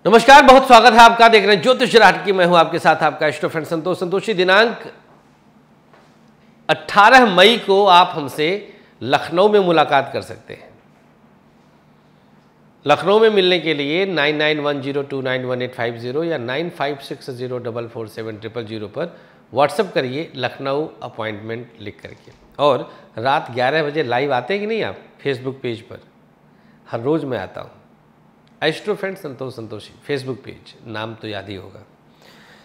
नमस्कार, बहुत स्वागत है आपका। देख रहे हैं ज्योतिष राहट की। मैं हूं आपके साथ आपका इष्ट फ्रेंड संतोष संतोषी। दिनांक 18 मई को आप हमसे लखनऊ में मुलाकात कर सकते हैं। लखनऊ में मिलने के लिए 9910291850 या 9560447000 पर व्हाट्सएप करिए लखनऊ अपॉइंटमेंट लिख करके। और रात 11 बजे लाइव आते हैं कि नहीं आप फेसबुक पेज पर? हर रोज़ मैं आता हूँ। एस्ट्रो फ्रेंड संतोष संतोषी फेसबुक पेज, नाम तो याद ही होगा।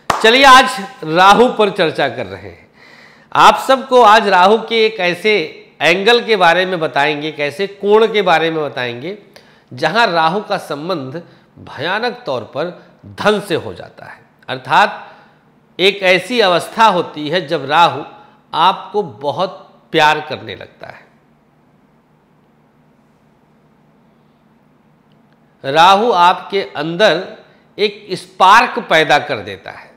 चलिए, आज राहु पर चर्चा कर रहे हैं। आप सबको आज राहु के एक ऐसे एंगल के बारे में बताएंगे, एक ऐसे कोण के बारे में बताएंगे जहां राहु का संबंध भयानक तौर पर धन से हो जाता है। अर्थात एक ऐसी अवस्था होती है जब राहु आपको बहुत प्यार करने लगता है। राहु आपके अंदर एक स्पार्क पैदा कर देता है,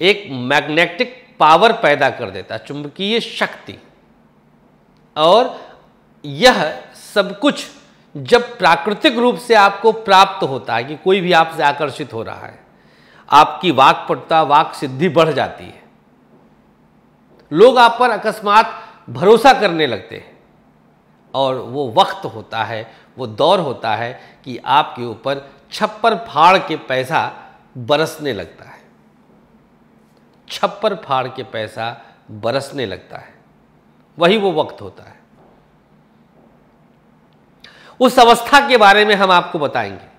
एक मैग्नेटिक पावर पैदा कर देता है, चुंबकीय शक्ति। और यह सब कुछ जब प्राकृतिक रूप से आपको प्राप्त होता है कि कोई भी आपसे आकर्षित हो रहा है, आपकी वाक्पटुता, वाक सिद्धि बढ़ जाती है, लोग आप पर अकस्मात भरोसा करने लगते हैं। और वो वक्त होता है, वो दौर होता है कि आपके ऊपर छप्पर फाड़ के पैसा बरसने लगता है। छप्पर फाड़ के पैसा बरसने लगता है, वही वो वक्त होता है। उस अवस्था के बारे में हम आपको बताएंगे।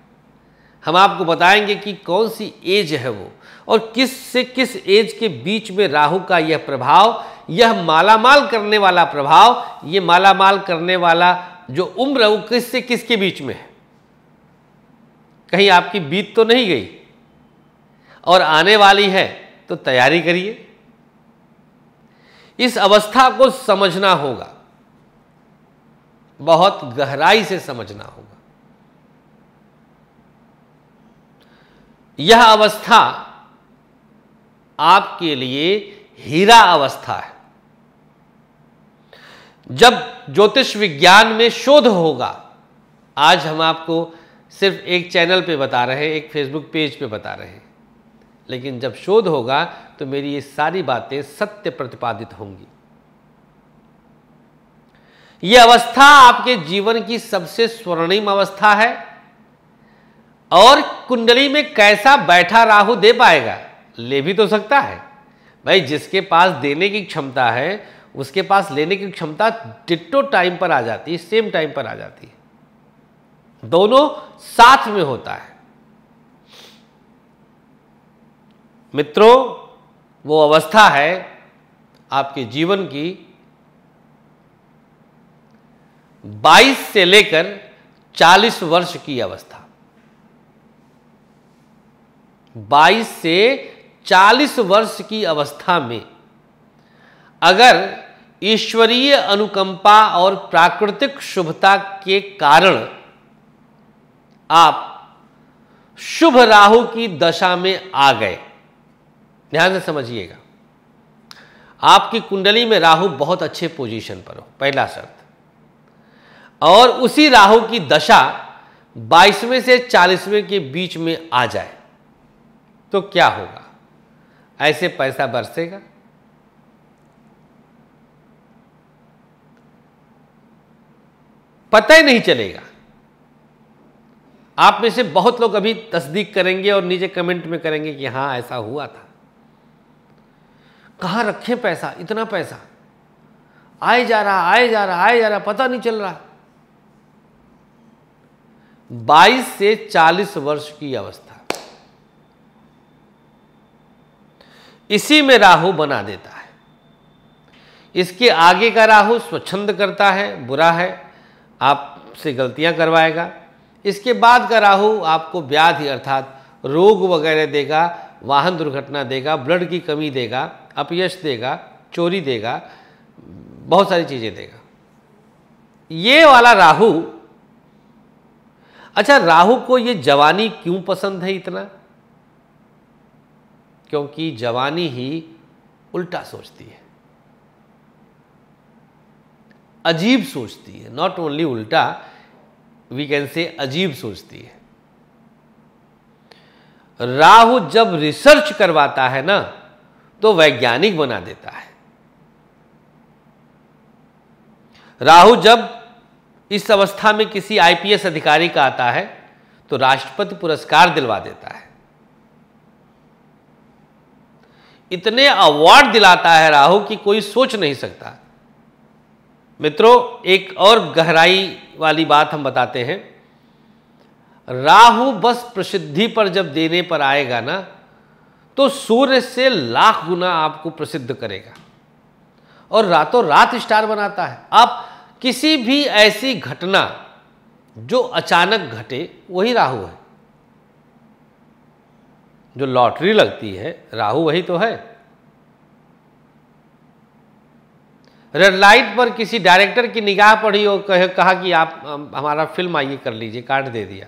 हम आपको बताएंगे कि कौन सी एज है वो, और किस से किस एज के बीच में राहु का यह प्रभाव, यह मालामाल करने वाला प्रभाव, ये मालामाल करने वाला जो उम्र वो किस से किसके बीच में है। कहीं आपकी बीत तो नहीं गई और आने वाली है, तो तैयारी करिए। इस अवस्था को समझना होगा, बहुत गहराई से समझना होगा। यह अवस्था आपके लिए हीरा अवस्था है। जब ज्योतिष विज्ञान में शोध होगा, आज हम आपको सिर्फ एक चैनल पे बता रहे हैं, एक फेसबुक पेज पे बता रहे हैं, लेकिन जब शोध होगा तो मेरी ये सारी बातें सत्य प्रतिपादित होंगी। यह अवस्था आपके जीवन की सबसे स्वर्णिम अवस्था है। और कुंडली में कैसा बैठा राहु दे पाएगा? ले भी तो सकता है भाई। जिसके पास देने की क्षमता है, उसके पास लेने की क्षमता डिट्टो टाइम पर आ जाती है, सेम टाइम पर आ जाती है, दोनों साथ में होता है। मित्रों, वो अवस्था है आपके जीवन की 22 से लेकर 40 वर्ष की अवस्था। 22 से 40 वर्ष की अवस्था में अगर ईश्वरीय अनुकंपा और प्राकृतिक शुभता के कारण आप शुभ राहु की दशा में आ गए, ध्यान से समझिएगा, आपकी कुंडली में राहु बहुत अच्छे पोजीशन पर हो, पहला शर्त। और उसी राहु की दशा 22वें से 40वें के बीच में आ जाए तो क्या होगा? ऐसे पैसा बरसेगा। पता ही नहीं चलेगा। आप में से बहुत लोग अभी तस्दीक करेंगे और नीचे कमेंट में करेंगे कि हाँ ऐसा हुआ था। कहां रखें पैसा? इतना पैसा आए जा रहा, आए जा रहा, आए जा रहा, पता नहीं चल रहा। 22 से 40 वर्ष की अवस्था, इसी में राहु बना देता है। इसके आगे का राहु स्वच्छंद करता है, बुरा है, आपसे गलतियां करवाएगा। इसके बाद का राहु आपको व्याधि अर्थात रोग वगैरह देगा, वाहन दुर्घटना देगा, ब्लड की कमी देगा, अपयश देगा, चोरी देगा, बहुत सारी चीजें देगा। ये वाला राहु। अच्छा, राहु को ये जवानी क्यों पसंद है इतना? क्योंकि जवानी ही उल्टा सोचती है, अजीब सोचती है। नॉट ओनली उल्टा, वी कैन से अजीब सोचती है। राहु जब रिसर्च करवाता है ना तो वैज्ञानिक बना देता है। राहु जब इस अवस्था में किसी आईपीएस अधिकारी का आता है तो राष्ट्रपति पुरस्कार दिलवा देता है। इतने अवार्ड दिलाता है राहु कि कोई सोच नहीं सकता। मित्रों, एक और गहराई वाली बात हम बताते हैं। राहु बस प्रसिद्धि पर जब देने पर आएगा ना तो सूर्य से लाख गुना आपको प्रसिद्ध करेगा और रातों रात स्टार बनाता है। आप किसी भी ऐसी घटना जो अचानक घटे वही राहु है। जो लॉटरी लगती है राहु वही तो है। रेड लाइट पर किसी डायरेक्टर की निगाह पड़ी और कहा कि आप हमारा फिल्म आइए कर लीजिए, कार्ड दे दिया।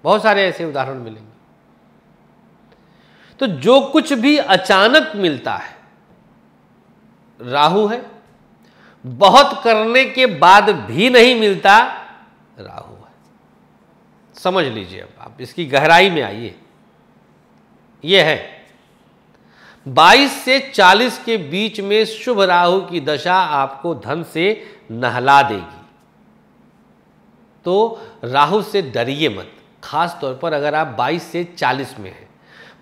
बहुत सारे ऐसे उदाहरण मिलेंगे। तो जो कुछ भी अचानक मिलता है राहु है, बहुत करने के बाद भी नहीं मिलता राहु है। समझ लीजिए। अब आप इसकी गहराई में आइए। यह है 22 से 40 के बीच में शुभ राहु की दशा आपको धन से नहला देगी। तो राहु से डरिए मत, खास तौर पर अगर आप 22 से 40 में हैं।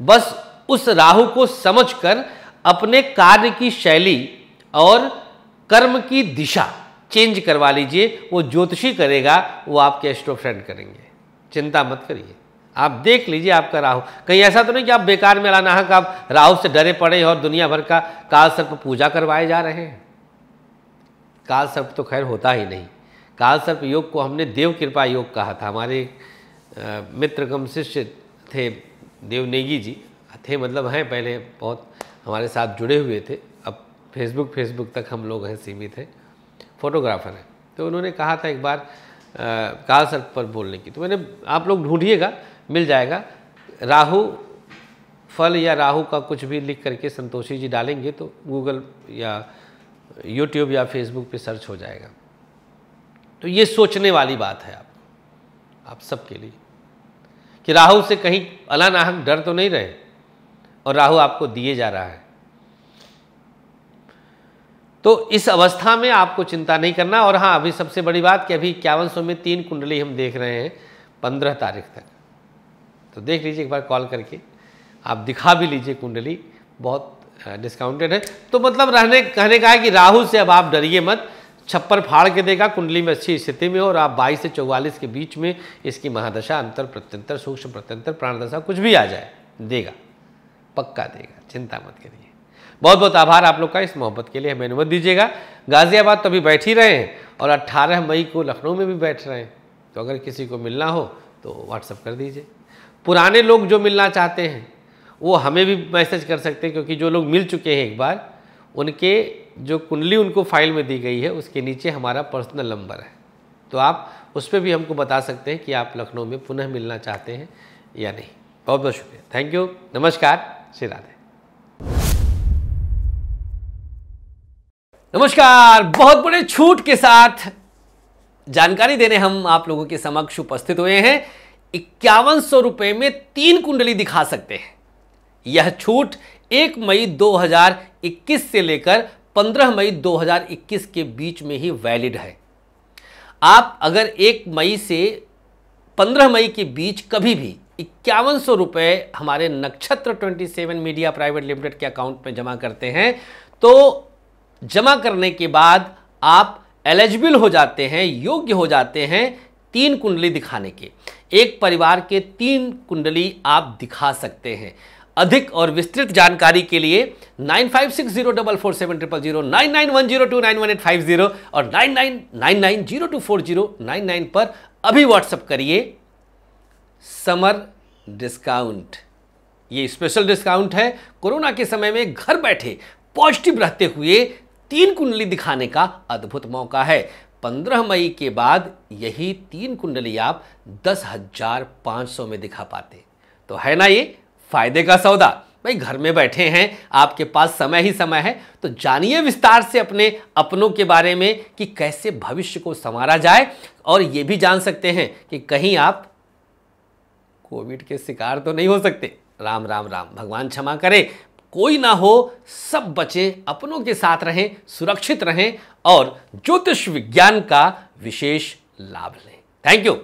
बस उस राहु को समझकर अपने कार्य की शैली और कर्म की दिशा चेंज करवा लीजिए। वो ज्योतिषी करेगा, वो आपके एस्ट्रो फ्रेंड करेंगे। चिंता मत करिए। आप देख लीजिए आपका राहु कहीं ऐसा तो नहीं कि आप बेकार में अनाहक आप राहु से डरे पड़े और दुनिया भर का काल सर्प पूजा करवाए जा रहे हैं। काल सर्प तो खैर होता ही नहीं। काल सर्प योग को हमने देव कृपा योग कहा था। हमारे मित्र कम शिष्य थे देवनेगी जी, थे मतलब हैं, पहले बहुत हमारे साथ जुड़े हुए थे। अब फेसबुक तक हम लोग हैं सीमित हैं, फोटोग्राफर हैं। तो उन्होंने कहा था एक बार काल सर्प पर बोलने की। तो मैंने, आप लोग ढूंढिएगा मिल जाएगा। राहु फल या राहु का कुछ भी लिख करके संतोषी जी डालेंगे तो गूगल या यूट्यूब या फेसबुक पे सर्च हो जाएगा। तो ये सोचने वाली बात है आप सबके लिए कि राहु से कहीं अलानाहक डर तो नहीं रहे और राहु आपको दिए जा रहा है। तो इस अवस्था में आपको चिंता नहीं करना। और हाँ, अभी सबसे बड़ी बात कि अभी 5100 में 3 कुंडली हम देख रहे हैं 15 तारीख तक। तो देख लीजिए एक बार कॉल करके, आप दिखा भी लीजिए कुंडली, बहुत डिस्काउंटेड है। तो मतलब कहने का है कि राहु से अब आप डरिए मत। छप्पर फाड़ के देगा, कुंडली में अच्छी स्थिति में हो और आप 22 से 44 के बीच में इसकी महादशा, अंतर प्रत्यंतर, सूक्ष्म प्रत्यंतर, प्राणदशा कुछ भी आ जाए देगा, पक्का देगा। चिंता मत करिए। बहुत बहुत आभार आप लोग का इस मोहब्बत के लिए। हमें अनुमति दीजिएगा। गाजियाबाद तो अभी बैठ ही रहे हैं और 18 मई को लखनऊ में भी बैठ रहे हैं। तो अगर किसी को मिलना हो तो व्हाट्सअप कर दीजिए। पुराने लोग जो मिलना चाहते हैं वो हमें भी मैसेज कर सकते हैं, क्योंकि जो लोग मिल चुके हैं एक बार, उनके जो कुंडली उनको फाइल में दी गई है उसके नीचे हमारा पर्सनल नंबर है। तो आप उस पर भी हमको बता सकते हैं कि आप लखनऊ में पुनः मिलना चाहते हैं या नहीं। बहुत बहुत शुक्रिया। Thank you. नमस्कार। श्री राधे। नमस्कार। बहुत बड़े छूट के साथ जानकारी देने हम आप लोगों के समक्ष उपस्थित हुए हैं। 5100 रुपए में 3 कुंडली दिखा सकते हैं। यह छूट 1 मई 2021 से लेकर 15 मई 2021 के बीच में ही वैलिड है। आप अगर 1 मई से 15 मई के बीच कभी भी 5100 रुपए हमारे नक्षत्र 27 मीडिया प्राइवेट लिमिटेड के अकाउंट में जमा करते हैं तो जमा करने के बाद आप एलिजिबल हो जाते हैं, योग्य हो जाते हैं 3 कुंडली दिखाने के। एक परिवार के 3 कुंडली आप दिखा सकते हैं। अधिक और विस्तृत जानकारी के लिए 9560447000, 9910291850 और 9999024099 पर अभी व्हाट्सएप करिए। समर डिस्काउंट, ये स्पेशल डिस्काउंट है। कोरोना के समय में घर बैठे पॉजिटिव रहते हुए 3 कुंडली दिखाने का अद्भुत मौका है। 15 मई के बाद यही 3 कुंडली आप 10,500 में दिखा पाते। तो है ना ये फायदे का सौदा। भाई घर में बैठे हैं, आपके पास समय ही समय है, तो जानिए विस्तार से अपने अपनों के बारे में कि कैसे भविष्य को संवारा जाए। और ये भी जान सकते हैं कि कहीं आप कोविड के शिकार तो नहीं हो सकते। राम राम राम, भगवान क्षमा करे, कोई ना हो, सब बचे, अपनों के साथ रहें, सुरक्षित रहें और ज्योतिष विज्ञान का विशेष लाभ लें। Thank you.